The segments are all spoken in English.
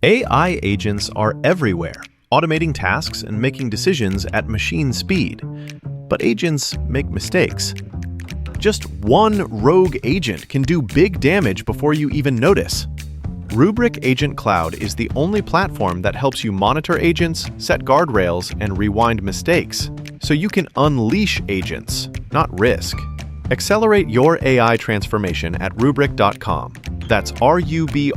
AI agents are everywhere, automating tasks and making decisions at machine speed. But agents make mistakes. Just one rogue agent can do big damage before you even notice. Rubrik Agent Cloud is the only platform that helps you monitor agents, set guardrails, and rewind mistakes, so you can unleash agents, not risk. Accelerate your AI transformation at Rubrik.com. That's RUBRIK.com.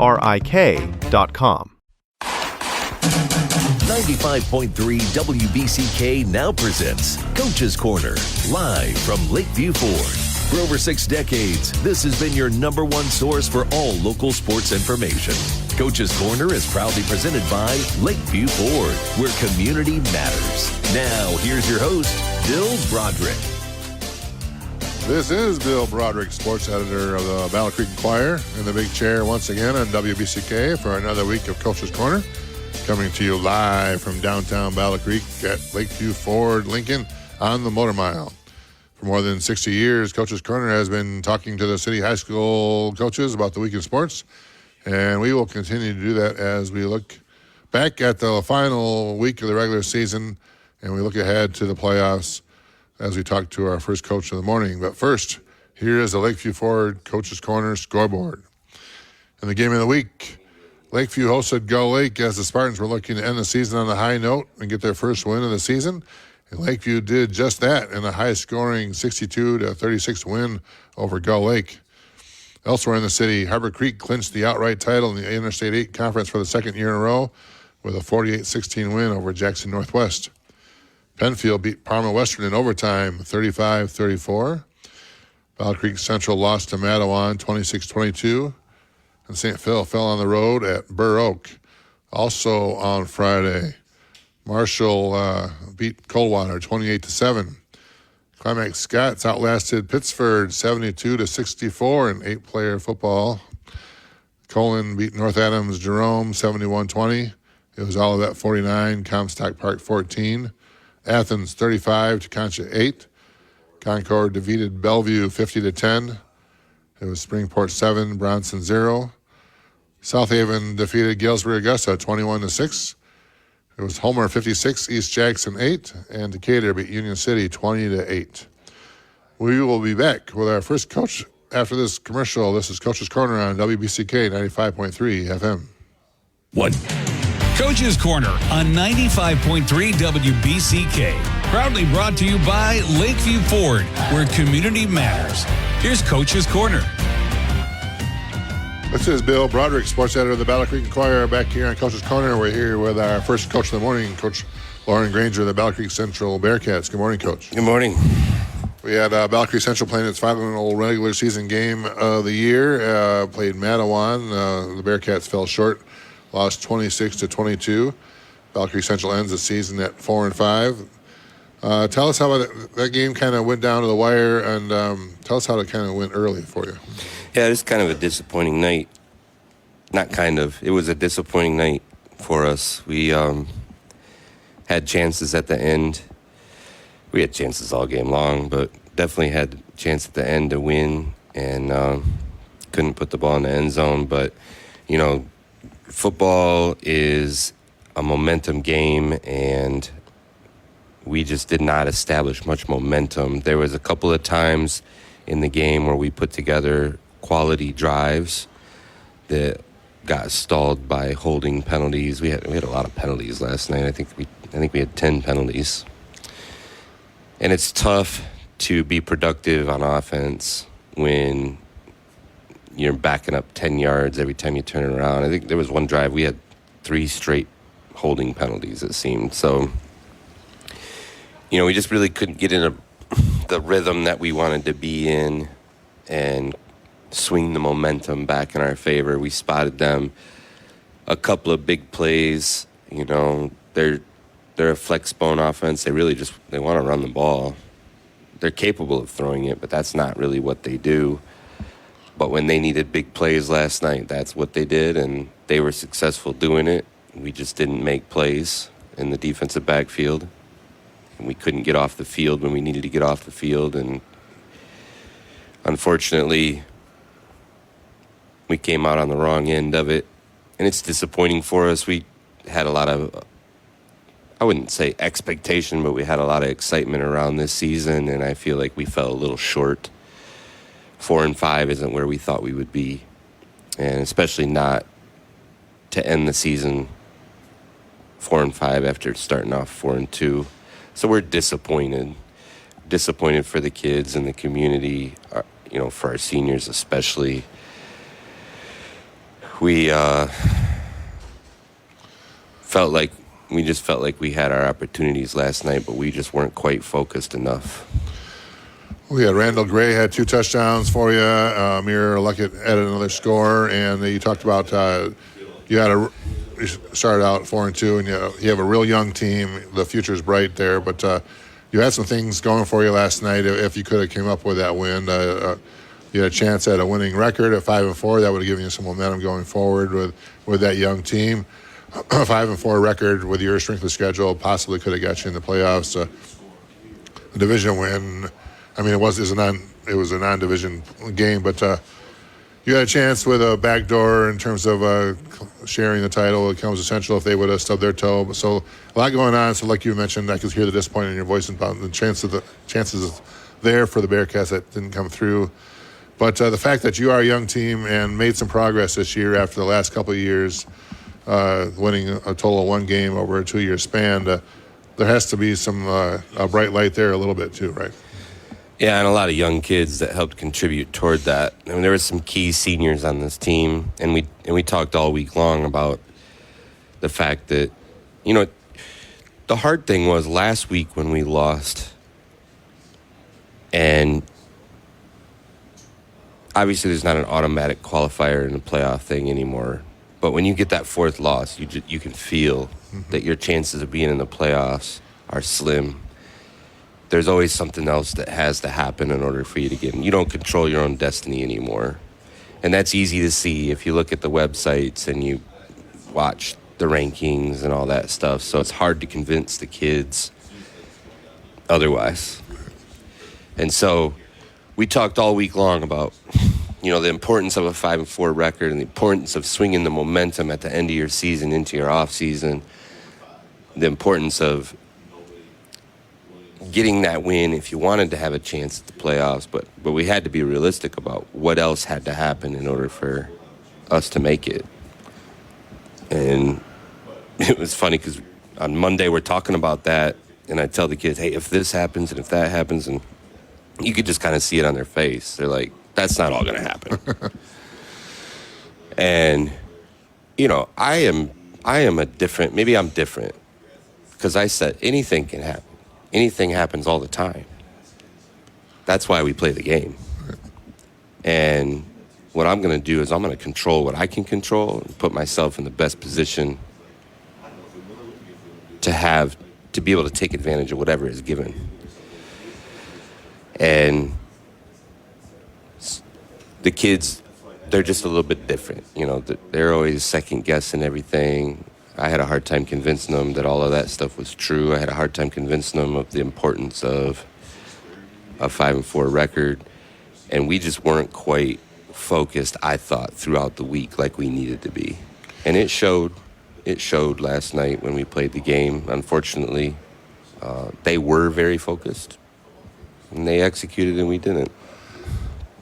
95.3 WBCK now presents Coach's Corner, live from Lakeview Ford. For over 6 decades, this has been your number one source for all local sports information. Coach's Corner is proudly presented by Lakeview Ford, where community matters. Now, here's your host, Bill Broderick. This is Bill Broderick, sports editor of the Battle Creek Enquirer, in the big chair once again on WBCK for another week of Coach's Corner. Coming to you live from downtown Battle Creek at Lakeview Ford, Lincoln, on the Motor Mile. For more than 60 years, Coach's Corner has been talking to the city high school coaches about the week in sports, and we will continue to do that as we look back at the final week of the regular season, and we look ahead to the playoffs as we talk to our first coach of the morning. But first, here is the Lakeview Ford Coach's Corner scoreboard. In the game of the week, Lakeview hosted Gull Lake as the Spartans were looking to end the season on a high note and get their first win of the season. And Lakeview did just that in a high-scoring 62-36 win over Gull Lake. Elsewhere in the city, Harbor Creek clinched the outright title in the Interstate 8 Conference for the second year in a row with a 48-16 win over Jackson Northwest. Penfield beat Parma Western in overtime, 35-34. Battle Creek Central lost to Matawan, 26-22. And St. Phil fell on the road at Burr Oak. Also on Friday, Marshall beat Coldwater 28-7. Climax Scots outlasted Pittsford 72-64 in 8-player football. Colin beat North Adams Jerome 71-20. It was Olivet 49, Comstock Park 14. Athens 35 to Concha 8. Concord defeated Bellevue 50-10. It was Springport 7, Bronson 0. South Haven defeated Galesburg Augusta 21-6. It was Homer 56, East Jackson 8, and Decatur beat Union City 20-8. We will be back with our first coach after this commercial. This is Coach's Corner on WBCK 95.3 FM. What? Coach's Corner on 95.3 WBCK. Proudly brought to you by Lakeview Ford, where community matters. Here's Coach's Corner. This is Bill Broderick, sports editor of the Battle Creek Enquirer, back here on Coach's Corner. We're here with our first coach of the morning, Coach Lauren Granger of the Battle Creek Central Bearcats. Good morning, Coach. Good morning. We had Battle Creek Central playing its final regular season game of the year. Played Matawan. The Bearcats fell short, lost 26-22. Battle Creek Central ends the season at 4-5. Tell us how that game kind of went down to the wire, and tell us how it kind of went early for you. Yeah, it was kind of a disappointing night. Not kind of. It was a disappointing night for us. We had chances at the end. We had chances all game long, but definitely had a chance at the end to win, and couldn't put the ball in the end zone. But, you know, football is a momentum game, and we just did not establish much momentum. There was a couple of times in the game where we put together quality drives that got stalled by holding penalties. We had a lot of penalties last night. I think we had 10 penalties. And it's tough to be productive on offense when you're backing up 10 yards every time you turn around. I think there was one drive we had 3 straight holding penalties, it seemed. So, you know, we just really couldn't get in the rhythm that we wanted to be in and swing the momentum back in our favor. We spotted them a couple of big plays. You know, they're a flex bone offense. They really they want to run the ball. They're capable of throwing it, but that's not really what they do. But when they needed big plays last night, that's what they did, and they were successful doing it. We just didn't make plays in the defensive backfield. And we couldn't get off the field when we needed to get off the field, and unfortunately, we came out on the wrong end of it, it's disappointing for us. We had a lot of, I wouldn't say expectation, but we had a lot of excitement around this season, and I feel like we fell a little short. 4-5 isn't where we thought we would be, and especially not to end the season 4-5 after starting off 4-2. So we're disappointed for the kids and the community, for our seniors especially. We felt like we had our opportunities last night, but we just weren't quite focused enough. We had Randall Gray had 2 touchdowns for you. Amir Luckett added another score, and you talked about you started out 4-2, and you have a real young team. The future's bright there, but you had some things going for you last night. If you could have came up with that win, you had a chance at a winning record at 5-4. That would have given you some momentum going forward with that young team. 5-4 record with your strength of schedule possibly could have got you in the playoffs. A division win. I mean, it was a non-division game, but you had a chance with a backdoor in terms of sharing the title. It becomes essential if they would have stubbed their toe. So a lot going on. So like you mentioned, I could hear the disappointment in your voice about the chances there for the Bearcats that didn't come through. But the fact that you are a young team and made some progress this year after the last couple of years, winning a total of 1 game over a 2-year span, there has to be some a bright light there a little bit too, right? Yeah, and a lot of young kids that helped contribute toward that. I mean, there were some key seniors on this team, and we talked all week long about the fact that, the hard thing was last week when we lost, and obviously there's not an automatic qualifier in the playoff thing anymore, but when you get that 4th loss, you can feel that your chances of being in the playoffs are slim. There's always something else that has to happen in order for you to get in. You don't control your own destiny anymore. And that's easy to see if you look at the websites and you watch the rankings and all that stuff. So it's hard to convince the kids otherwise. And so we talked all week long about, the importance of a 5-4 record and the importance of swinging the momentum at the end of your season into your off season, the importance of getting that win if you wanted to have a chance at the playoffs, but we had to be realistic about what else had to happen in order for us to make it. And it was funny because on Monday we're talking about that, and I tell the kids, hey, if this happens and if that happens, and you could just kind of see it on their face. They're like, that's not all going to happen. And, I am maybe I'm different because I said anything can happen. Anything happens all the time. That's why we play the game. And what I'm going to do is I'm going to control what I can control and put myself in the best position to be able to take advantage of whatever is given. And the kids, they're just a little bit different. They're always second guessing everything. I had a hard time convincing them that all of that stuff was true. I had a hard time convincing them of the importance of a 5-4 record. And we just weren't quite focused, I thought, throughout the week like we needed to be. And it showed. It showed last night when we played the game. Unfortunately, they were very focused. And they executed and we didn't.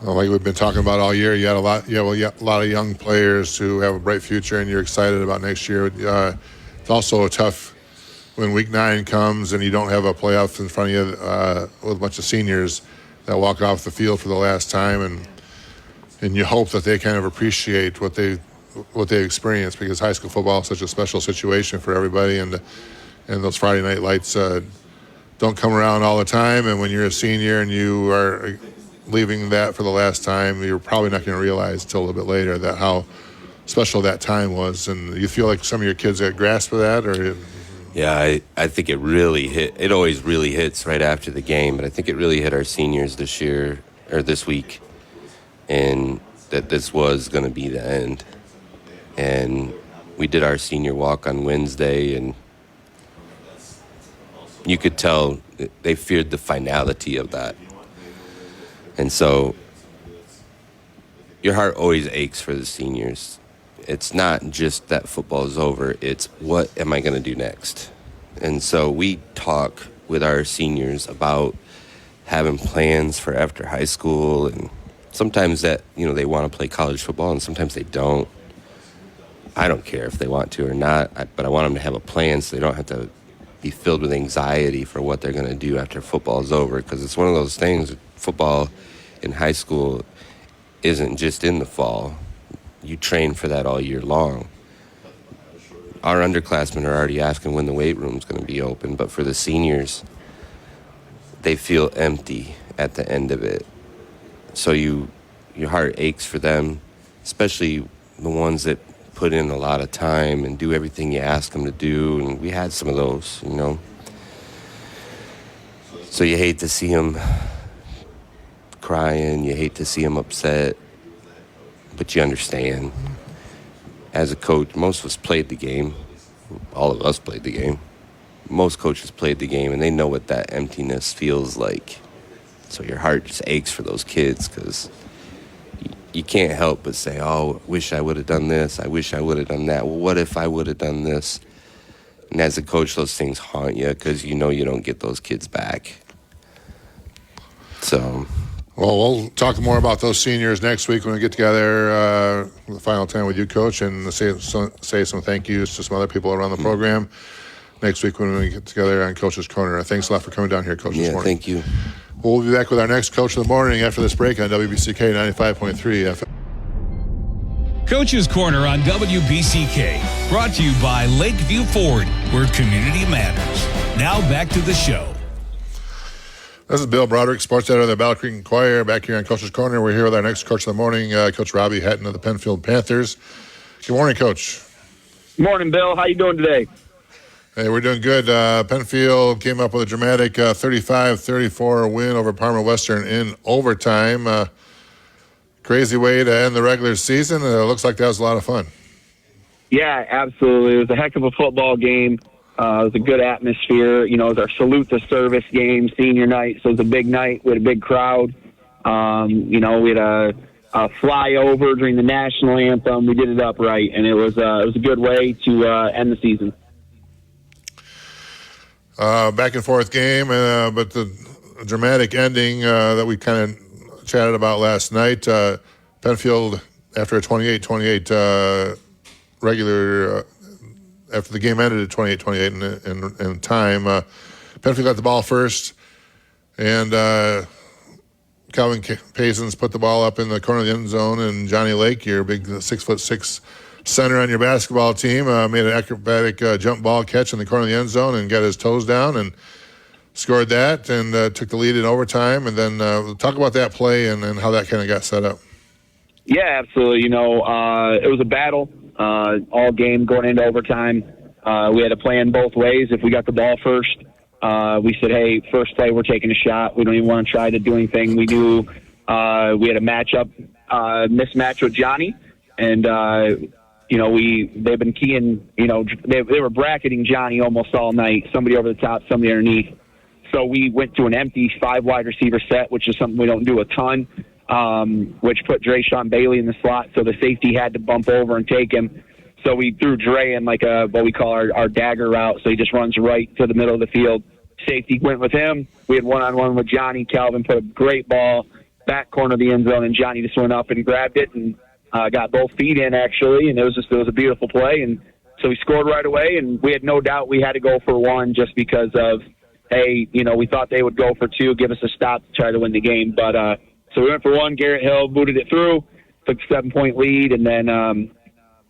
Well, like we've been talking about all year, you have a lot of young players who have a bright future, and you're excited about next year. It's also tough when Week 9 comes and you don't have a playoff in front of you with a bunch of seniors that walk off the field for the last time, and you hope that they kind of appreciate what they experience, because high school football is such a special situation for everybody, and those Friday night lights don't come around all the time. And when you're a senior and you are leaving that for the last time, you're probably not going to realize until a little bit later that how special that time was. And you feel like some of your kids had grasp of that, or? Yeah, I think it really hit. It always really hits right after the game, but I think it really hit our seniors this week, and that this was going to be the end. And we did our senior walk on Wednesday, and you could tell they feared the finality of that. And so your heart always aches for the seniors. it's not just that football is over. It's what am I going to do next? And so we talk with our seniors about having plans for after high school, and sometimes that, they want to play college football and sometimes they don't. I don't care if they want to or not, but I want them to have a plan so they don't have to be filled with anxiety for what they're going to do after football is over, because it's one of those things. Football in high school isn't just in the fall. You train for that all year long. Our underclassmen are already asking when the weight room's going to be open, but for the seniors, they feel empty at the end of it. So your heart aches for them, especially the ones that put in a lot of time and do everything you ask them to do, and we had some of those, So you hate to see them crying, you hate to see them upset, but you understand. As a coach, most of us played the game. All of us played the game. Most coaches played the game, and they know what that emptiness feels like. So your heart just aches for those kids, because you can't help but say, oh, I wish I would have done this. I wish I would have done that. Well, what if I would have done this? And as a coach, those things haunt you because you don't get those kids back. So... Well, we'll talk more about those seniors next week when we get together the final time with you, Coach, and say some thank yous to some other people around the program next week when we get together on Coach's Corner. Thanks a lot for coming down here, Coach, this morning. Thank you. We'll be back with our next Coach of the Morning after this break on WBCK 95.3 FM. Coach's Corner on WBCK, brought to you by Lakeview Ford, where community matters. Now back to the show. This is Bill Broderick, sports editor of the Battle Creek Enquirer, back here on Coach's Corner. We're here with our next Coach of the Morning, Coach Robbie Hatton of the Penfield Panthers. Good morning, Coach. Morning, Bill. How you doing today? Hey, we're doing good. Penfield came up with a dramatic 35-34 win over Parma Western in overtime. Crazy way to end the regular season. It looks like that was a lot of fun. Yeah, absolutely. It was a heck of a football game. It was a good atmosphere. It was our salute to service game, senior night, so it was a big night with a big crowd. We had a flyover during the national anthem. We did it upright, and it was a good way to end the season. Back and forth game, but the dramatic ending that we kind of chatted about last night. Penfield, after a 28-28 regular. After the game ended at 28-28 in time, Penfield got the ball first, and Calvin Pazins put the ball up in the corner of the end zone, and Johnny Lake, your big 6'6" center on your basketball team, made an acrobatic jump ball catch in the corner of the end zone and got his toes down and scored that and took the lead in overtime. And then talk about that play and how that kind of got set up. Yeah, absolutely. It was a battle. All game going into overtime. We had a plan both ways. If we got the ball first, we said, hey, first play, we're taking a shot. We don't even want to try to do anything. We knew we had a mismatch with Johnny, and, they've been keying, they were bracketing Johnny almost all night, somebody over the top, somebody underneath. So we went to an empty 5-wide receiver set, which is something we don't do a ton. Which put Drayshawn Bailey in the slot, so the safety had to bump over and take him. So we threw Dre in like what we call our dagger route, so he just runs right to the middle of the field. Safety went with him. We had one-on-one with Johnny. Calvin put a great ball back corner of the end zone, and Johnny just went up and grabbed it and got both feet in, actually, and it was a beautiful play. And so we scored right away, and we had no doubt we had to go for one just because of, hey, we thought they would go for two, give us a stop to try to win the game, but so we went for one. Garrett Hill booted it through, took a 7-point lead, and then,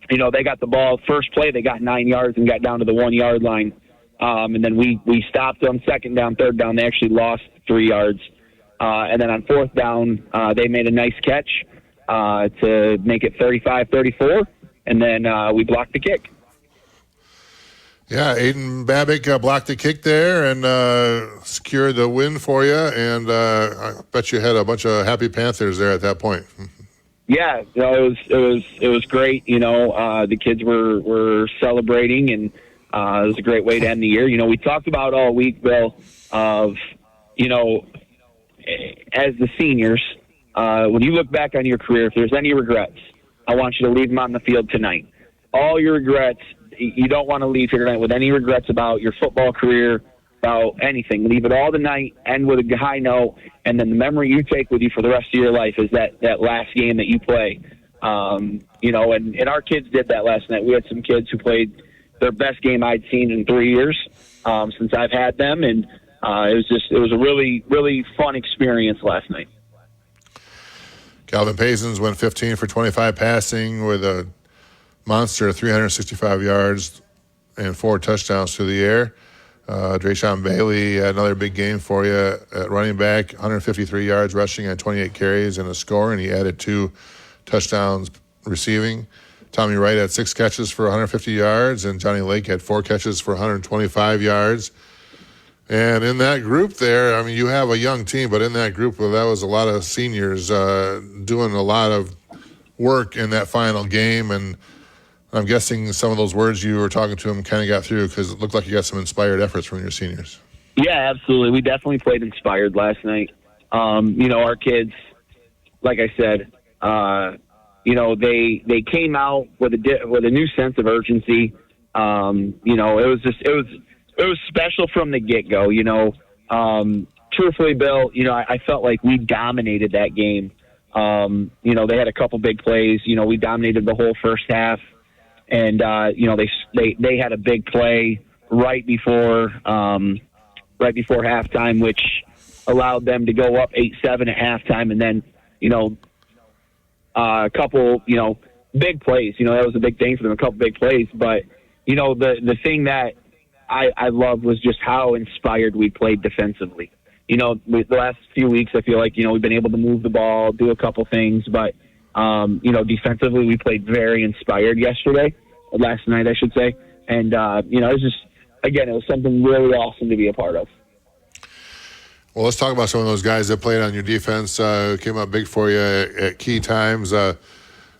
they got the ball. First play, they got 9 yards and got down to the 1-yard line. And then we stopped them. Second down, third down, they actually lost 3 yards. And then on fourth down, they made a nice catch to make it 35-34, and then we blocked the kick. Yeah, Aiden Babick blocked the kick there and secured the win for you. And I bet you had a bunch of happy Panthers there at that point. Yeah, it was great. The kids were celebrating, and it was a great way to end the year. We talked about all week, Bill, of as the seniors, when you look back on your career, if there's any regrets, I want you to leave them on the field tonight. All your regrets, you don't want to leave here tonight with any regrets about your football career, about anything. Leave it all tonight, end with a high note, and then the memory you take with you for the rest of your life is that last game that you play. And our kids did that last night. We had some kids who played their best game I'd seen in 3 years since I've had them, and it was a really, really fun experience last night. Calvin Paisons went 15 for 25 passing with a monster 365 yards and 4 touchdowns through the air. Drayshawn Bailey had another big game for you at running back, 153 yards rushing on 28 carries and a score, and he added 2 touchdowns receiving. Tommy Wright had 6 catches for 150 yards, and Johnny Lake had 4 catches for 125 yards. And in that group there, I mean, you have a young team, but in that group, well, that was a lot of seniors doing a lot of work in that final game. And I'm guessing some of those words you were talking to them kind of got through because it looked like you got some inspired efforts from your seniors. Yeah, absolutely. We definitely played inspired last night. Our kids, like I said, they came out with a new sense of urgency. It was special from the get-go, Truthfully, Bill, I felt like we dominated that game. They had a couple big plays. We dominated the whole first half. And, they had a big play right before halftime, which allowed them to go up 8-7 at halftime. And then, a couple, big plays. That was a big thing for them, a couple big plays. But, the thing that I loved was just how inspired we played defensively. The last few weeks, I feel like, we've been able to move the ball, do a couple things, but, defensively we played very inspired last night, I should say. And, it was just, again, it was something really awesome to be a part of. Well, let's talk about some of those guys that played on your defense, came up big for you at key times, and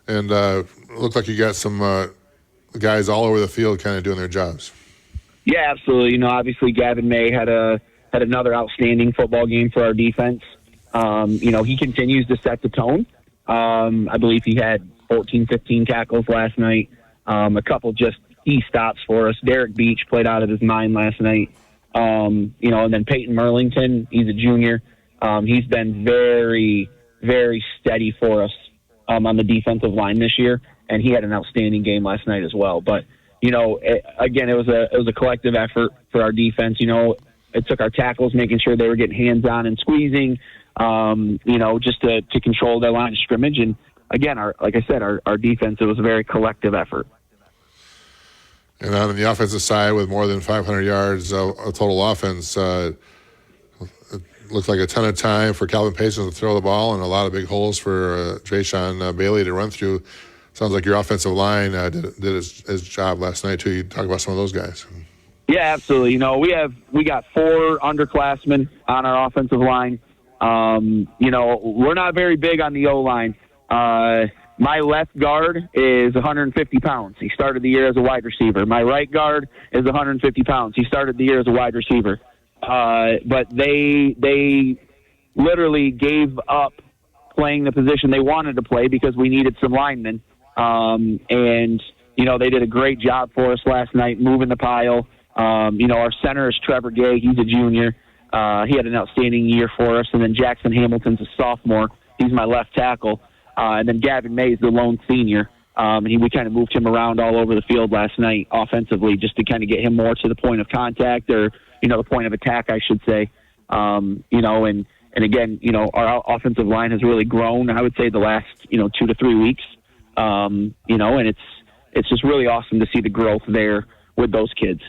looked like you got some guys all over the field kind of doing their jobs. Yeah, absolutely. Obviously Gavin May had another outstanding football game for our defense. He continues to set the tone. I believe he had 14, 15 tackles last night. A couple just key stops for us. Derek Beach played out of his mind last night. And then Peyton Merlington, he's a junior. He's been very, very steady for us on the defensive line this year, and he had an outstanding game last night as well. But again, it was a collective effort for our defense. It took our tackles making sure they were getting hands on and squeezing, just to control their line of scrimmage. And again, like I said, our defense, it was a very collective effort. And on the offensive side, with more than 500 yards of total offense, it looked like a ton of time for Calvin Paisons to throw the ball and a lot of big holes for Drayshawn Bailey to run through. Sounds like your offensive line did his job last night, too. You talk about some of those guys. Yeah, absolutely. We got 4 underclassmen on our offensive line. We're not very big on the O-line. My left guard is 150 pounds. He started the year as a wide receiver. My right guard is 150 pounds. He started the year as a wide receiver. But they literally gave up playing the position they wanted to play because we needed some linemen. They did a great job for us last night, moving the pile. Our center is Trevor Gay. He's a junior. He had an outstanding year for us. And then Jackson Hamilton's a sophomore. He's my left tackle. And then Gavin May is the lone senior. We kind of moved him around all over the field last night offensively just to kind of get him more to the point of contact or, the point of attack, I should say. And again, our offensive line has really grown, I would say, the last, 2 to 3 weeks. And it's just really awesome to see the growth there with those kids.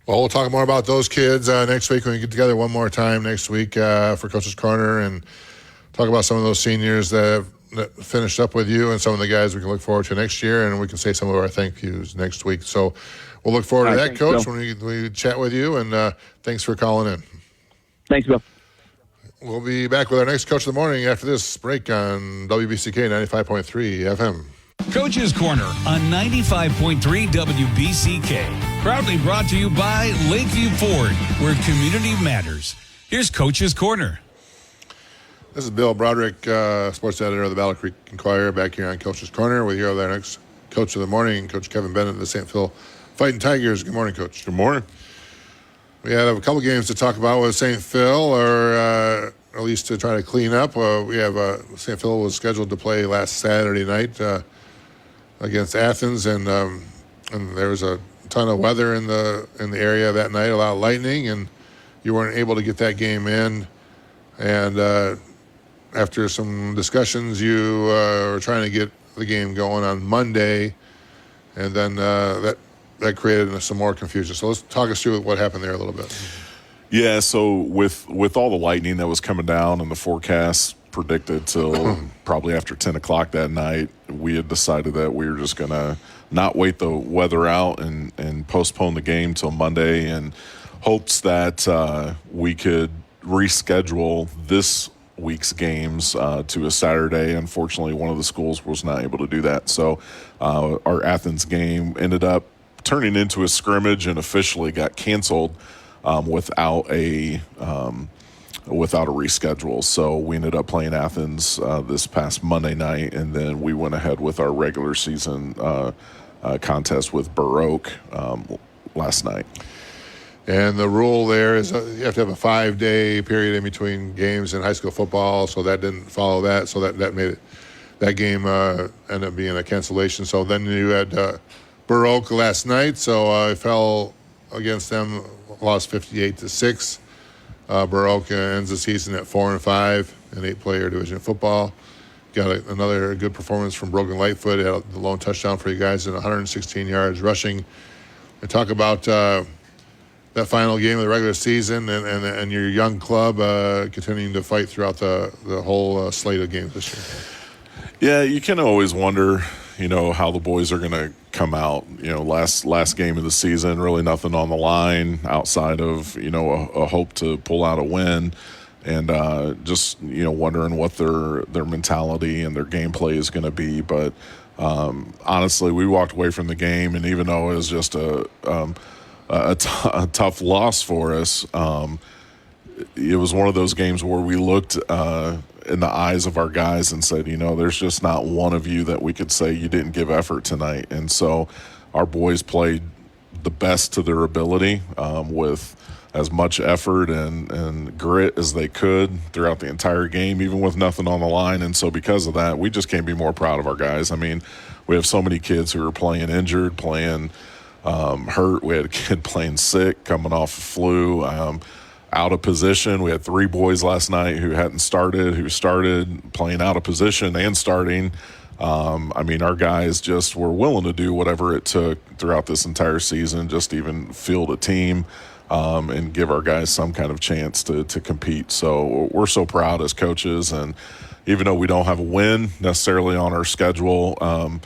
Well, we'll talk more about those kids next week when we get together one more time next week for Coach's Corner and talk about some of those seniors that finished up with you and some of the guys we can look forward to next year, and we can say some of our thank yous next week. So we'll look forward to that, Coach, Bill, when we chat with you, and thanks for calling in. Thanks, Bill. We'll be back with our next Coach of the Morning after this break on WBCK 95.3 FM. Coach's Corner on 95.3 WBCK. Proudly brought to you by Lakeview Ford, where community matters. Here's Coach's Corner. This is Bill Broderick, sports editor of the Battle Creek Enquirer, back here on Coach's Corner. We're here with our next coach of the morning, Coach Kevin Bennett of the St. Phil Fighting Tigers. Good morning, Coach. Good morning. We had a couple games to talk about with St. Phil, or at least to try to clean up. We have St. Phil was scheduled to play last Saturday night against Athens, and there was a ton of weather in the area that night, a lot of lightning, and you weren't able to get that game in. And after some discussions, you were trying to get the game going on Monday, and then that created some more confusion. So let's talk us through what happened there a little bit. Yeah, so with all the lightning that was coming down and the forecast predicted till probably after 10 o'clock that night, we had decided that we were just going to not wait the weather out and postpone the game till Monday, in hopes that we could reschedule this week's games to a Saturday. Unfortunately, one of the schools was not able to do that. So our Athens game ended up turning into a scrimmage and officially got canceled without a reschedule. So we ended up playing Athens this past Monday night, and then we went ahead with our regular season contest with Broderick last night. And the rule there is you have to have a 5-day period in between games in high school football, so that didn't follow that. So that made it, that game ended up being a cancellation. So then you had Broderick last night, so I fell against them, lost 58-6. Broderick ends the season at 4-5 in 8-player division football. Got another good performance from Brogan Lightfoot. Had the lone touchdown for you guys and 116 yards rushing. And talk about that final game of the regular season and your young club continuing to fight throughout the whole slate of games this year. Yeah, you can always wonder, how the boys are going to come out. Last game of the season, really nothing on the line outside of, a hope to pull out a win. And just, wondering what their mentality and their gameplay is going to be. But honestly, we walked away from the game, and even though it was just a tough loss for us, it was one of those games where we looked in the eyes of our guys and said, there's just not one of you that we could say you didn't give effort tonight. And so our boys played the best to their ability with as much effort and grit as they could throughout the entire game, even with nothing on the line. And so because of that, we just can't be more proud of our guys. I mean, we have so many kids who are playing injured, playing hurt. We had a kid playing sick, coming off of flu, out of position. We had 3 boys last night who hadn't started, who started playing out of position and starting. Our guys just were willing to do whatever it took throughout this entire season, just to even field a team and give our guys some kind of chance to compete. So we're so proud as coaches, and even though we don't have a win necessarily on our schedule,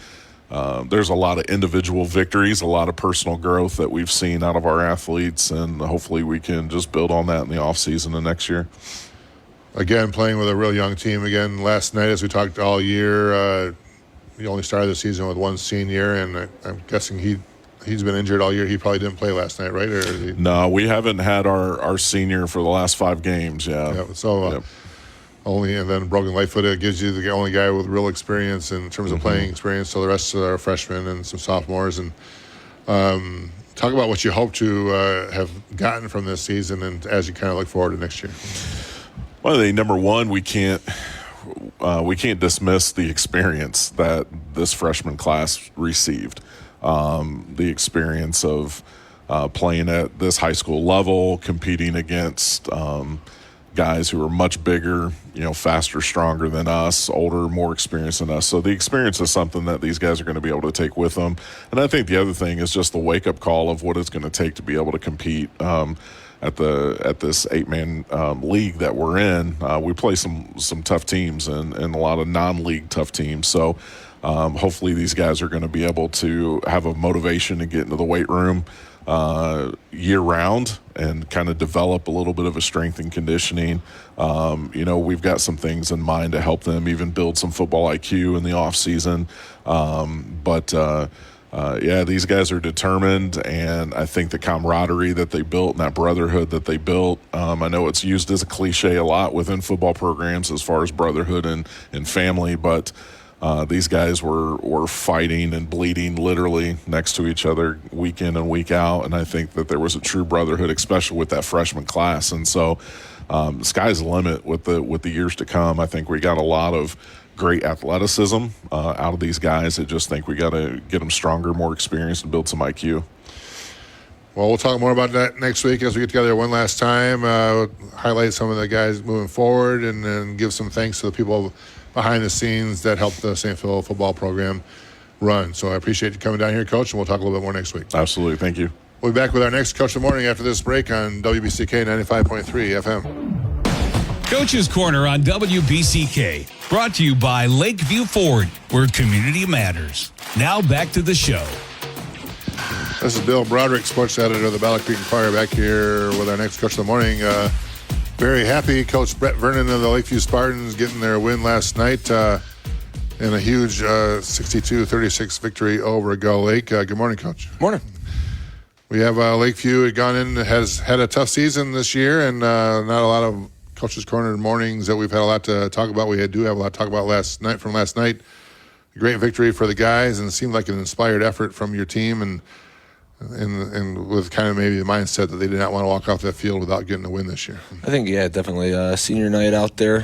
there's a lot of individual victories, a lot of personal growth that we've seen out of our athletes, and hopefully we can just build on that in the offseason of next year. Again, playing with a real young team again last night, as we talked all year. You only started the season with one senior, and I'm guessing he's been injured all year. He probably didn't play last night, right? No, we haven't had our senior for the last 5 games, yeah. So yep. And then Brogan Lightfoot, it gives you the only guy with real experience in terms of playing experience. So the rest are freshmen and some sophomores. And talk about what you hope to have gotten from this season, and as you kind of look forward to next year. Well, I think number one, we can't dismiss the experience that this freshman class received. The experience of playing at this high school level, competing against guys who are much bigger, faster, stronger than us, older, more experienced than us. So the experience is something that these guys are going to be able to take with them. And I think the other thing is just the wake-up call of what it's going to take to be able to compete at this 8-man league that we're in. We play some tough teams and a lot of non-league tough teams. So hopefully these guys are going to be able to have a motivation to get into the weight room year-round and kind of develop a little bit of a strength and conditioning. We've got some things in mind to help them even build some football IQ in the off-season. But these guys are determined, and I think the camaraderie that they built and that brotherhood that they built, I know it's used as a cliche a lot within football programs as far as brotherhood and family, but these guys were fighting and bleeding literally next to each other week in and week out, and I think that there was a true brotherhood, especially with that freshman class. And so the sky's the limit with the years to come. I think we got a lot of great athleticism out of these guys. I just think we got to get them stronger, more experienced, and build some IQ. Well, we'll talk more about that next week as we get together one last time, highlight some of the guys moving forward, and then give some thanks to the people behind the scenes that helped the St. Phil football program run. So I appreciate you coming down here, Coach, and we'll talk a little bit more next week. Absolutely. Thank you. We'll be back with our next Coach of the Morning after this break on WBCK 95.3 FM. Coach's Corner on WBCK, brought to you by Lakeview Ford, where community matters. Now back to the show. This is Bill Broderick, sports editor of the Battle Creek Enquirer, back here with our next Coach of the Morning. Very happy, Coach Brett Vernon of the Lakeview Spartans getting their win last night in a huge 62-36 victory over Gull Lake. Good morning, Coach. Morning. We have Lakeview has had a tough season this year, and not a lot of Coach's Corner mornings that we've had a lot to talk about. We do have a lot to talk about last night. A great victory for the guys, and it seemed like an inspired effort from your team, and with kind of maybe the mindset that they did not want to walk off that field without getting a win this year. I think, definitely senior night out there.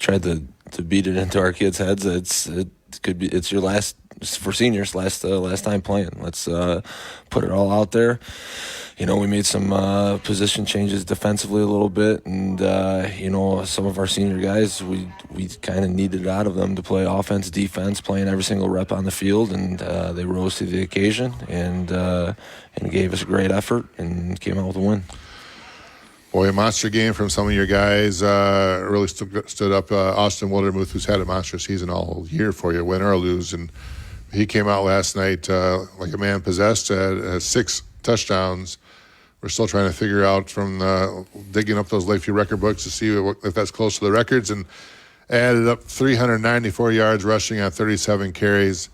Tried to beat it into our kids' heads. It's your last, for seniors, last time playing. Let's put it all out there. We made some position changes defensively a little bit, and some of our senior guys, we kind of needed out of them to play offense, defense, playing every single rep on the field, and they rose to the occasion and gave us a great effort and came out with a win. Boy, a monster game from some of your guys. Really stood up. Austin Wildermuth, who's had a monster season all year for you, win or lose, and he came out last night like a man possessed. Had 6 touchdowns. We're still trying to figure out from digging up those Lakeview record books to see if that's close to the records, and added up 394 yards rushing on 37 carries.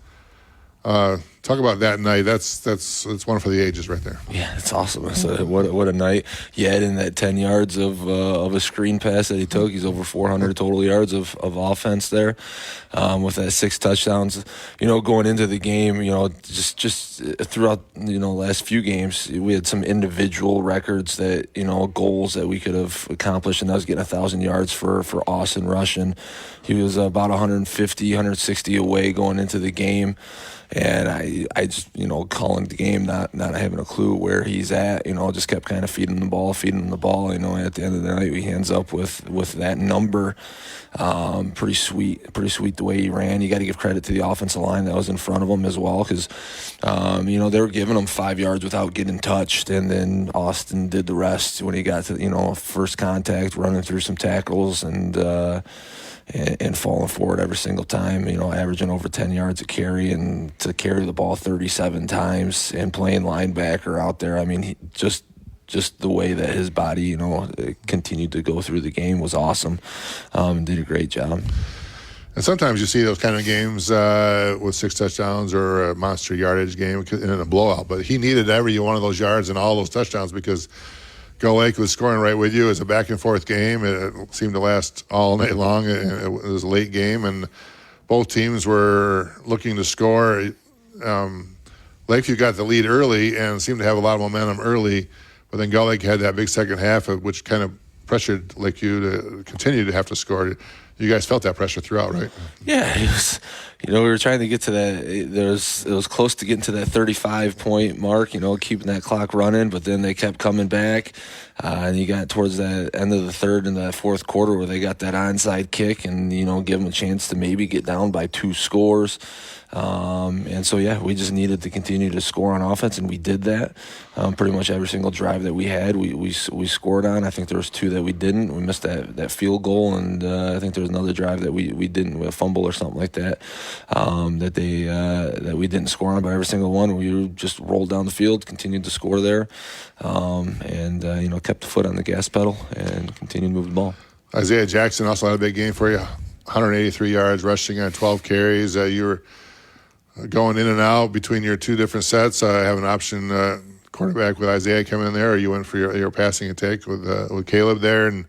Talk about that night. That's one for the ages right there. Yeah, it's awesome. So what a night. Yet in that 10 yards of a screen pass that he took, he's over 400 total yards of offense there, with that 6 touchdowns. Going into the game, just throughout last few games, we had some individual records that goals that we could have accomplished, and that was getting 1,000 yards for Austin rushing. He was about 150, 160 away going into the game. And I just, calling the game, not having a clue where he's at, just kept kind of feeding him the ball. At the end of the night, he ends up with that number. Pretty sweet the way he ran. You got to give credit to the offensive line that was in front of him as well, because, they were giving him 5 yards without getting touched, and then Austin did the rest when he got to, first contact, running through some tackles and falling forward every single time, averaging over 10 yards a carry, and to carry the ball 37 times and playing linebacker out there. I mean, he just the way that his body, continued to go through the game was awesome. Did a great job. And sometimes you see those kind of games with 6 touchdowns or a monster yardage game in a blowout, but he needed every one of those yards and all those touchdowns because Gull Lake was scoring right with you. It was a back-and-forth game. It seemed to last all night long. It was a late game, and both teams were looking to score. Lakeview got the lead early and seemed to have a lot of momentum early, but then Gull Lake had that big second half, which kind of pressured Lakeview to continue to have to score. You guys felt that pressure throughout, right? Yeah, it was, we were trying to get to that. It was close to getting to that 35-point mark, keeping that clock running, but then they kept coming back. And you got towards the end of the third and the fourth quarter where they got that onside kick and, give them a chance to maybe get down by 2 scores. And so, we just needed to continue to score on offense, and we did that. Pretty much every single drive that we had, we scored on. I think there was 2 that we didn't. We missed that field goal, and I think there was another drive that we didn't, a fumble or something like that, that we didn't score on. But every single one, we just rolled down the field, continued to score there, and kept the foot on the gas pedal and continued to move the ball. Isaiah Jackson also had a big game for you, 183 yards rushing on 12 carries. You were going in and out between your two different sets. Have an option quarterback with Isaiah coming in there, or you went for your passing attack with Caleb there, and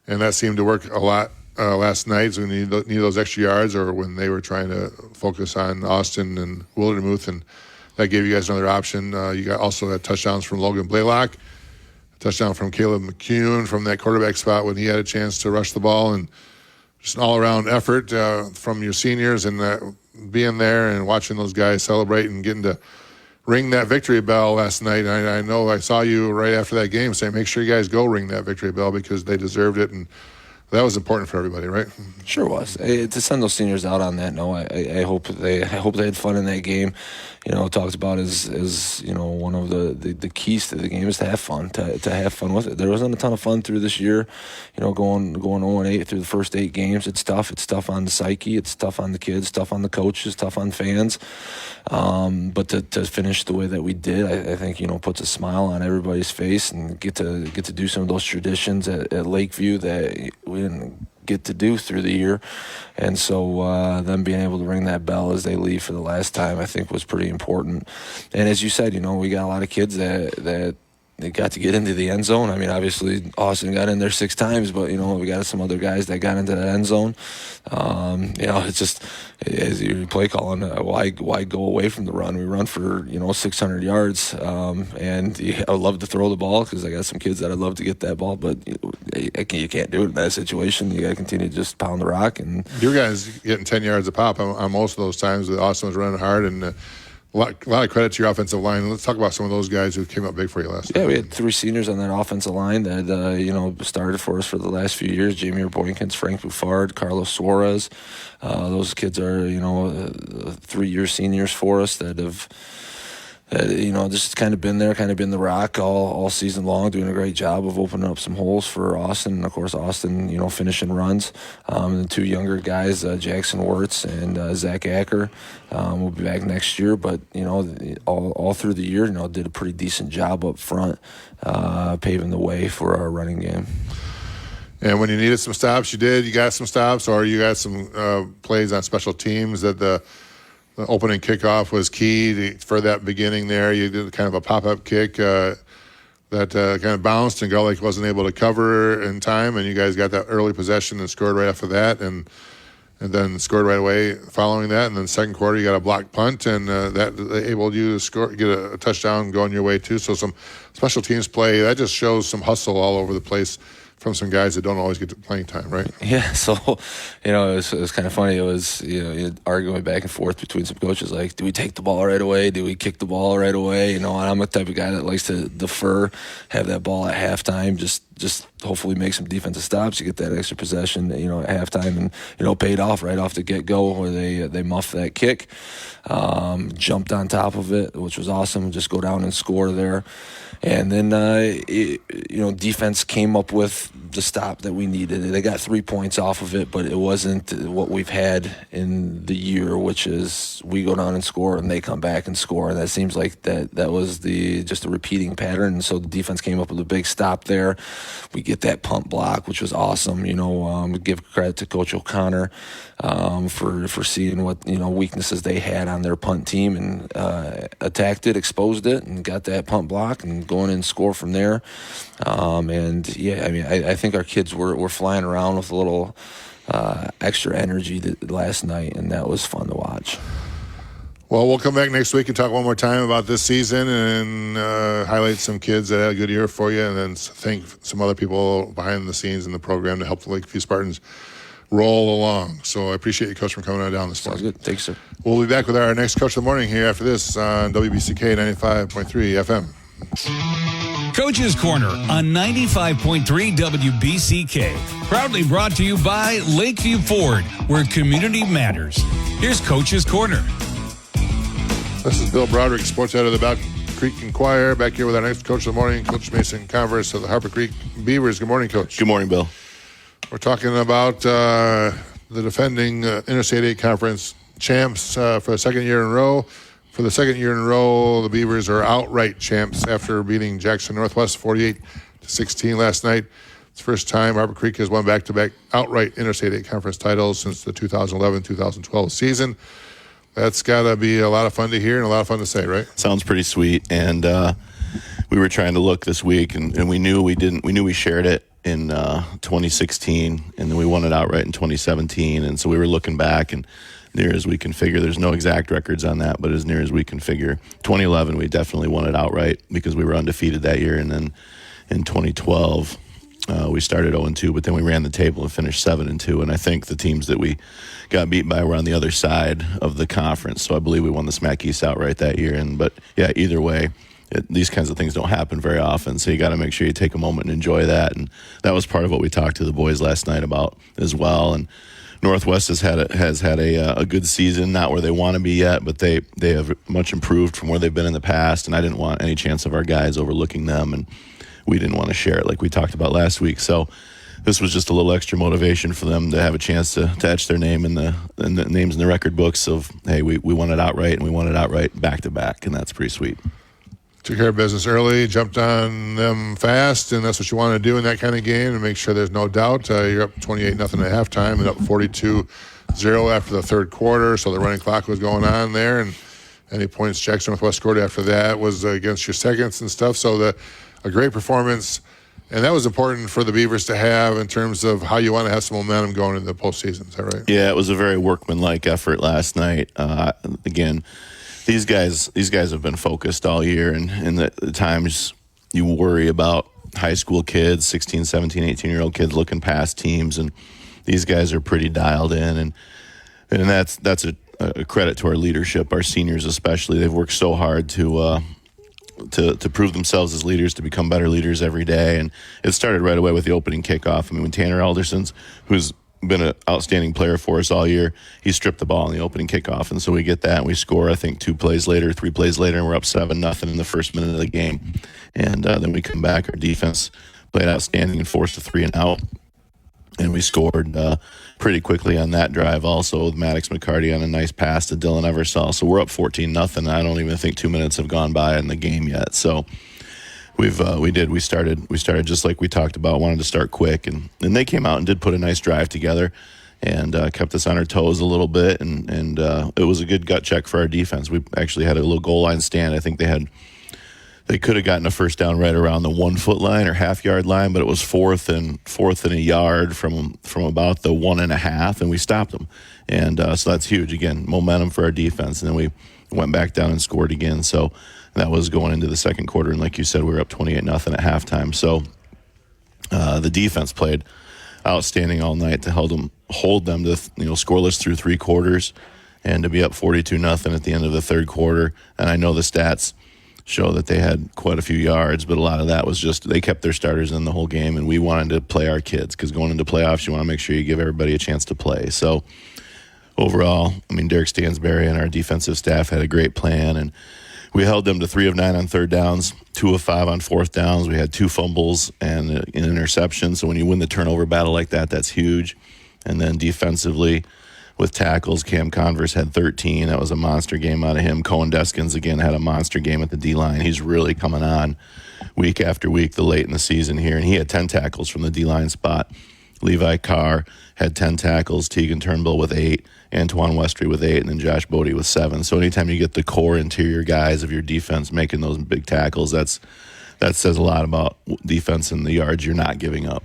that seemed to work a lot last night. So we need those extra yards, or when they were trying to focus on Austin and Wildermuth, and that gave you guys another option. You also had touchdowns from Logan Blaylock, a touchdown from Caleb McCune from that quarterback spot when he had a chance to rush the ball, and just an all-around effort from your seniors, and being there and watching those guys celebrate and getting to ring that victory bell last night. I know I saw you right after that game say, make sure you guys go ring that victory bell because they deserved it, and that was important for everybody, right? Sure was. To send those seniors out on that note, I hope they had fun in that game. Talked about as one of the keys to the game is to have fun, to have fun with it. There wasn't a ton of fun through this year, going 0-8 through the first 8 games. It's tough. It's tough on the psyche. It's tough on the kids. Tough on the coaches. Tough on fans. But to finish the way that we did, I think puts a smile on everybody's face, and get to do some of those traditions at Lakeview that we didn't get to do through the year. And so them being able to ring that bell as they leave for the last time, I think was pretty important. And as you said, we got a lot of kids that they got to get into the end zone. I mean, obviously Austin got in there 6 times, but we got some other guys that got into the end zone. It's just, as you play calling, why go away from the run? We run for 600 yards, and I love to throw the ball because I got some kids that I'd love to get that ball, but you can't do it in that situation. You got to continue to just pound the rock. And your guys getting 10 yards a pop on most of those times. Austin was running hard, and a lot of credit to your offensive line. Let's talk about some of those guys who came up big for you last night. Yeah, we had 3 seniors on that offensive line that started for us for the last few years. Jamie Boykins, Frank Buffard, Carlos Suarez. Those kids are 3-year seniors for us that have just kind of been there, kind of been the rock all season long, doing a great job of opening up some holes for Austin. And, of course, Austin, finishing runs. And the 2 younger guys, Jackson Wirtz and Zach Acker, will be back next year. But, all through the year, did a pretty decent job up front, paving the way for our running game. And when you needed some stops, you did. You got some stops, or you got some plays on special teams that the opening kickoff was key for that beginning there. You did kind of a pop-up kick that kind of bounced, and Gull Lake wasn't able to cover in time, and you guys got that early possession and scored right after that, and then scored right away following that. And then second quarter, you got a blocked punt, and that enabled you to get a touchdown going your way too. So some special teams play, that just shows some hustle all over the place from some guys that don't always get to playing time, right? Yeah, so, it was kind of funny. It was, arguing back and forth between some coaches, like, do we take the ball right away? Do we kick the ball right away? And I'm the type of guy that likes to defer, have that ball at halftime, just hopefully make some defensive stops. You get that extra possession, at halftime, and, paid off right off the get-go where they muffed that kick, jumped on top of it, which was awesome, just go down and score there. And then, defense came up with the stop that we needed. They got 3 points off of it, but it wasn't what we've had in the year, which is we go down and score and they come back and score. And that seems like that was just a repeating pattern. And so the defense came up with a big stop there. We get that punt block, which was awesome. We give credit to Coach O'Connor for seeing what weaknesses they had on their punt team, and attacked it, exposed it, and got that punt block and going in and score from there. I think our kids were flying around with a little extra energy last night, and that was fun to watch. Well, we'll come back next week and talk one more time about this season and highlight some kids that had a good year for you, and then thank some other people behind the scenes in the program to help the Lakeview Spartans roll along. So I appreciate you, Coach, for coming on down this morning. Sounds good. Thanks, sir. We'll be back with our next Coach of the Morning here after this on WBCK 95.3 FM. Coach's Corner on 95.3 WBCK. Proudly brought to you by Lakeview Ford, where community matters. Here's Coach's Corner. This is Bill Broderick, sports editor of the Battle Creek Enquirer, back here with our next Coach of the Morning, Coach Mason Converse of the Harper Creek Beavers. Good morning, Coach. Good morning, Bill. We're talking about the defending Interstate 8 Conference champs for the second year in a row. For the second year in a row, the Beavers are outright champs after beating Jackson Northwest 48-16 last night. It's the first time Harper Creek has won back-to-back outright Interstate 8 Conference titles since the 2011-2012 season. That's got to be a lot of fun to hear and a lot of fun to say, right? Sounds pretty sweet. And we were trying to look this week, and we knew we shared it in 2016, and then we won it outright in 2017. And so we were looking back, and near as we can figure, there's no exact records on that, but as near as we can figure, 2011 we definitely won it outright because we were undefeated that year. And then in 2012 we started 0-2, but then we ran the table and finished 7-2. And I think the teams that we got beat by were on the other side of the conference. So I believe we won the SMAC East outright that year. But yeah, either way, these kinds of things don't happen very often. So you got to make sure you take a moment and enjoy that. And that was part of what we talked to the boys last night about as well. And Northwest has had a good season, not where they want to be yet, but they have much improved from where they've been in the past. And I didn't want any chance of our guys overlooking them, and we didn't want to share it like we talked about last week. So this was just a little extra motivation for them to have a chance to etch their name in the names in the record books of, hey, we won it outright, and we won it outright back to back, and that's pretty sweet. Took care of business early, jumped on them fast, and that's what you want to do in that kind of game, and make sure there's no doubt. You're up 28-0 at halftime and up 42-0 after the third quarter, so the running clock was going on there, and any points Jackson Northwest scored after that was against your seconds and stuff. So a great performance, and that was important for the Beavers to have in terms of how you want to have some momentum going into the postseason. Is that right? Yeah, it was a very workmanlike effort last night. Again, these guys have been focused all year, and the times you worry about high school kids, 16, 17, 18-year-old kids looking past teams, and these guys are pretty dialed in, and that's a credit to our leadership, our seniors especially. They've worked so hard to prove themselves as leaders, to become better leaders every day. And it started right away with the opening kickoff. I mean, when Tanner Alderson's, who's been an outstanding player for us all year, he stripped the ball in the opening kickoff. And so we get that, and we score, I think, 3 plays later, and we're up 7-0 in the first minute of the game. And then we come back. Our defense played outstanding and forced a 3-and-out. And we scored pretty quickly on that drive also, with Maddox McCarty on a nice pass to Dylan Eversole. So we're up 14-0. I don't even think 2 minutes have gone by in the game yet. So we started just like we talked about, wanted to start quick. And they came out and did put a nice drive together and kept us on our toes a little bit. And it was a good gut check for our defense. We actually had a little goal line stand. I think they could have gotten a first down right around the 1 foot line or half-yard line, but it was fourth and a yard from about the 1.5, and we stopped them. And so that's huge. Again, momentum for our defense. And then we went back down and scored again. So that was going into the second quarter. And like you said, we were up 28-0 at halftime. So the defense played outstanding all night to hold them to scoreless through 3 quarters and to be up 42-0 at the end of the third quarter. And I know the stats show that they had quite a few yards, but a lot of that was just they kept their starters in the whole game, and we wanted to play our kids because going into playoffs, you want to make sure you give everybody a chance to play. So overall, I mean, Derek Stansberry and our defensive staff had a great plan, and we held them to 3 of 9 on third downs, 2 of 5 on fourth downs. We had 2 fumbles and an interception. So when you win the turnover battle like that, that's huge. And then defensively, with tackles, Cam Converse had 13. That was a monster game out of him. Cohen Deskins, again, had a monster game at the D-line. He's really coming on week after week late in the season here, and he had 10 tackles from the D-line spot. Levi Carr had 10 tackles, Tegan Turnbull with 8, Antoine Westry with 8, and then Josh Bodie with 7. So anytime you get the core interior guys of your defense making those big tackles, that says a lot about defense and the yards you're not giving up.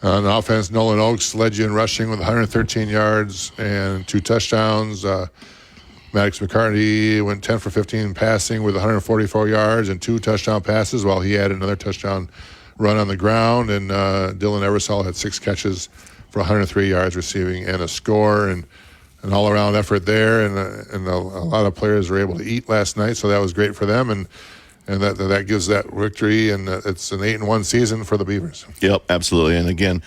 On offense, Nolan Oakes led you in rushing with 113 yards and 2 touchdowns. Maddox McCarty went 10 for 15 passing with 144 yards and 2 touchdown passes, while he had another touchdown run on the ground. And Dylan Eversole had 6 catches for 103 yards receiving and a score, and an all-around effort there. And a lot of players were able to eat last night, so that was great for them. And that gives that victory, and it's an 8-1 season for the Beavers. Yep, absolutely. And again,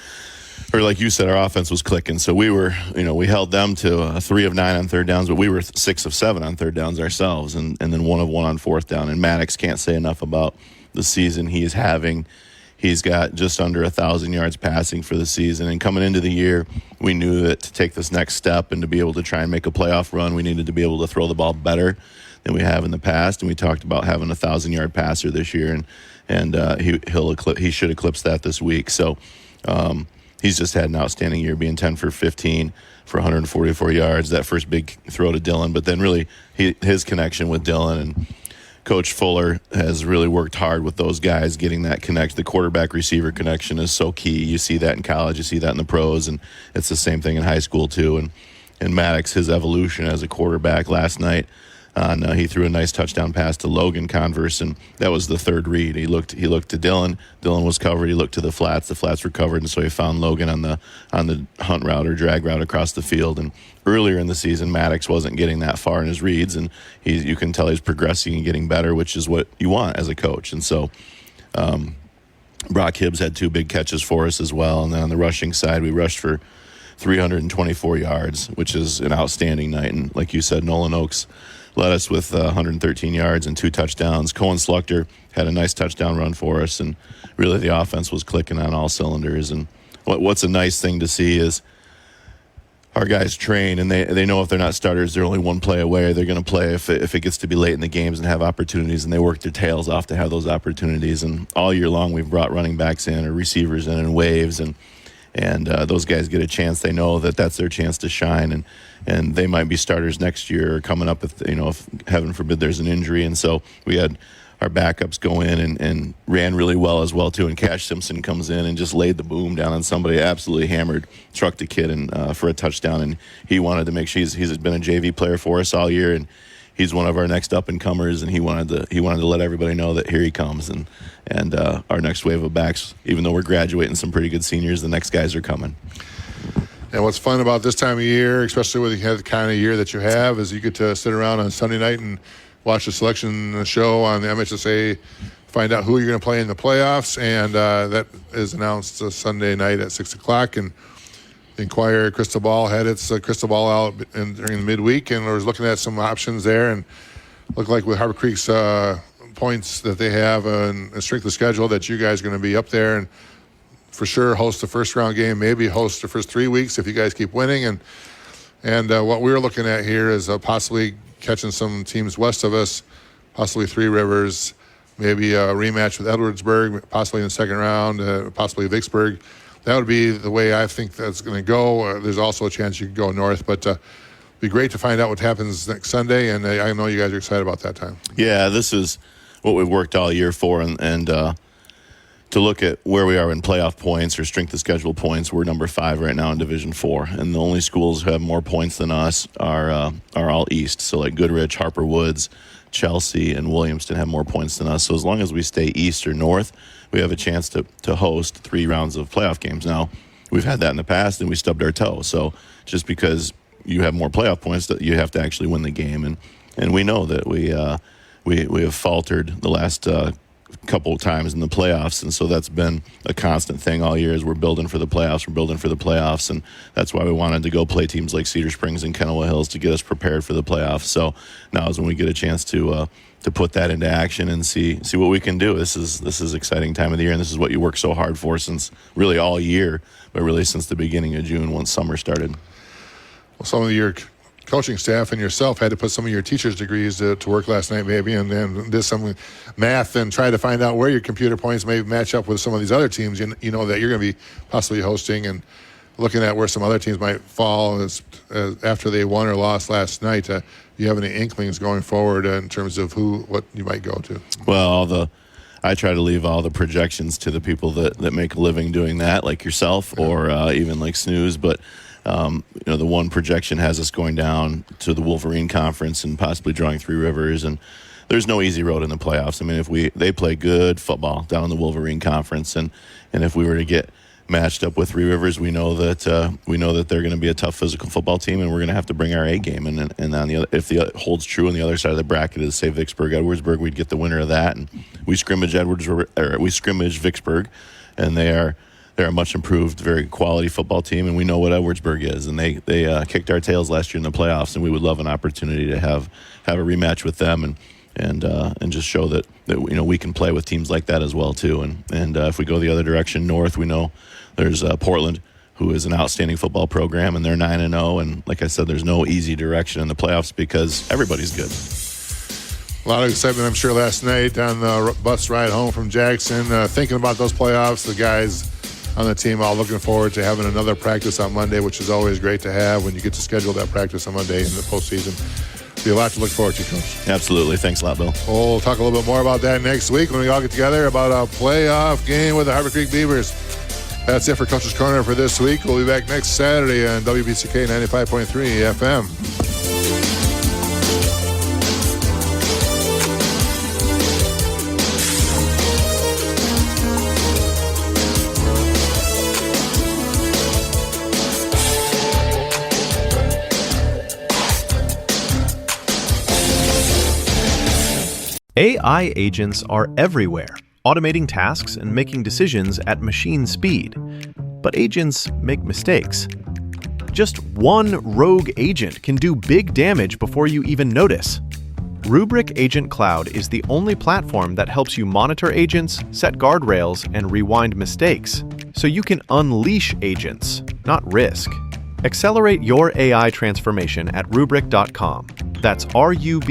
or like you said, our offense was clicking. So we held them to 3 of 9 on third downs, but we were 6 of 7 on third downs ourselves, and then 1 of 1 on fourth down. And Maddox can't say enough about the season he's having. He's got just under 1,000 yards passing for the season. And coming into the year, we knew that to take this next step and to be able to try and make a playoff run, we needed to be able to throw the ball better than we have in the past. And we talked about having a 1,000-yard passer this year, and he should eclipse that this week. So he's just had an outstanding year, being 10 for 15 for 144 yards. That first big throw to Dylan, but then really his connection with Dylan, and Coach Fuller has really worked hard with those guys, getting that connection. The quarterback-receiver connection is so key. You see that in college, you see that in the pros, and it's the same thing in high school too. And Maddox, his evolution as a quarterback last night, he threw a nice touchdown pass to Logan Converse, and that was the third read. He looked to Dylan. Dylan was covered. He looked to the flats. The flats were covered, and so he found Logan on the hunt route or drag route across the field. And earlier in the season, Maddox wasn't getting that far in his reads, and you can tell he's progressing and getting better, which is what you want as a coach. And so Brock Hibbs had 2 big catches for us as well. And then on the rushing side, we rushed for 324 yards, which is an outstanding night. And like you said, Nolan Oakes led us with 113 yards and 2 touchdowns. Cohen Sluchter had a nice touchdown run for us, and really the offense was clicking on all cylinders. And what's a nice thing to see is our guys train, and they know if they're not starters, they're only one play away. They're going to play if it gets to be late in the games and have opportunities, and they work their tails off to have those opportunities. And all year long we've brought running backs in or receivers in waves, and those guys get a chance. They know that that's their chance to shine, and they might be starters next year or coming up if heaven forbid there's an injury. And so we had our backups go in and ran really well as well too. And Cash Simpson comes in and just laid the boom down on somebody, absolutely hammered, trucked a kid and for a touchdown. And he wanted to make sure he's been a JV player for us all year, and he's one of our next up and comers, and he wanted to let everybody know that here he comes, and our next wave of backs, even though we're graduating some pretty good seniors, the next guys are coming. And what's fun about this time of year, especially when you have the kind of year that you have, is you get to sit around on Sunday night and watch the selection show on the MHSA, find out who you're going to play in the playoffs, and that is announced Sunday night at 6 o'clock. And the Enquirer Crystal Ball had its crystal ball out during the midweek, and I was looking at some options there, and looked like with Harbor Creek's points that they have and strength of schedule that you guys are going to be up there and for sure host the first round game, maybe host the first 3 weeks if you guys keep winning. And what we're looking at here is possibly catching some teams west of us, possibly Three Rivers, maybe a rematch with Edwardsburg, possibly in the second round, possibly Vicksburg. That would be the way I think that's going to go. There's also a chance you could go north, but it'd be great to find out what happens next Sunday, and I know you guys are excited about that time. Yeah, this is what we've worked all year for, and to look at where we are in playoff points or strength of schedule points, we're number 5 right now in Division 4, and the only schools who have more points than us are all east. So like Goodrich, Harper Woods, Chelsea, and Williamston have more points than us. So as long as we stay east or north, we have a chance to host 3 rounds of playoff games. Now, we've had that in the past, and we stubbed our toe. So just because you have more playoff points, that you have to actually win the game, and we know that we have faltered the last couple of times in the playoffs, and so that's been a constant thing all year. As we're building for the playoffs, and that's why we wanted to go play teams like Cedar Springs and Kennewick Hills to get us prepared for the playoffs. So now is when we get a chance to put that into action and see what we can do. This is exciting time of the year, and this is what you work so hard for since really all year, but really since the beginning of June once summer started. Well, some of your coaching staff and yourself had to put some of your teacher's degrees to work last night maybe, and then did some math and try to find out where your computer points may match up with some of these other teams you know that you're going to be possibly hosting, and looking at where some other teams might fall as after they won or lost last night. Do you have any inklings going forward in terms of what you might go to? Well, I try to leave all the projections to the people that make a living doing that, like yourself, or even like Snooze, but the one projection has us going down to the Wolverine Conference and possibly drawing Three Rivers, and there's no easy road in the playoffs. I mean, they play good football down in the Wolverine Conference, and if we were to get matched up with Three Rivers, we know that they're going to be a tough physical football team, and we're going to have to bring our A game. And on the other, if the holds true on the other side of the bracket is say Vicksburg Edwardsburg, we'd get the winner of that, and we scrimmage Vicksburg, and they're a much improved, very quality football team, and we know what Edwardsburg is, and they kicked our tails last year in the playoffs, and we would love an opportunity to have a rematch with them and just show that we can play with teams like that as well too. And if we go the other direction north, we know there's Portland, who is an outstanding football program, and they're 9-0, and like I said, there's no easy direction in the playoffs because everybody's good. A lot of excitement, I'm sure, last night on the bus ride home from Jackson, thinking about those playoffs. The guys on the team. All looking forward to having another practice on Monday, which is always great to have when you get to schedule that practice on Monday in the postseason. Be a lot to look forward to, Coach. Absolutely. Thanks a lot, Bill. We'll talk a little bit more about that next week when we all get together about a playoff game with the Harbor Creek Beavers. That's it for Coach's Corner for this week. We'll be back next Saturday on WBCK 95.3 FM. AI agents are everywhere, automating tasks and making decisions at machine speed. But agents make mistakes. Just one rogue agent can do big damage before you even notice. Rubrik Agent Cloud is the only platform that helps you monitor agents, set guardrails, and rewind mistakes, so you can unleash agents, not risk. Accelerate your AI transformation at Rubrik.com. That's RUBRIK.com.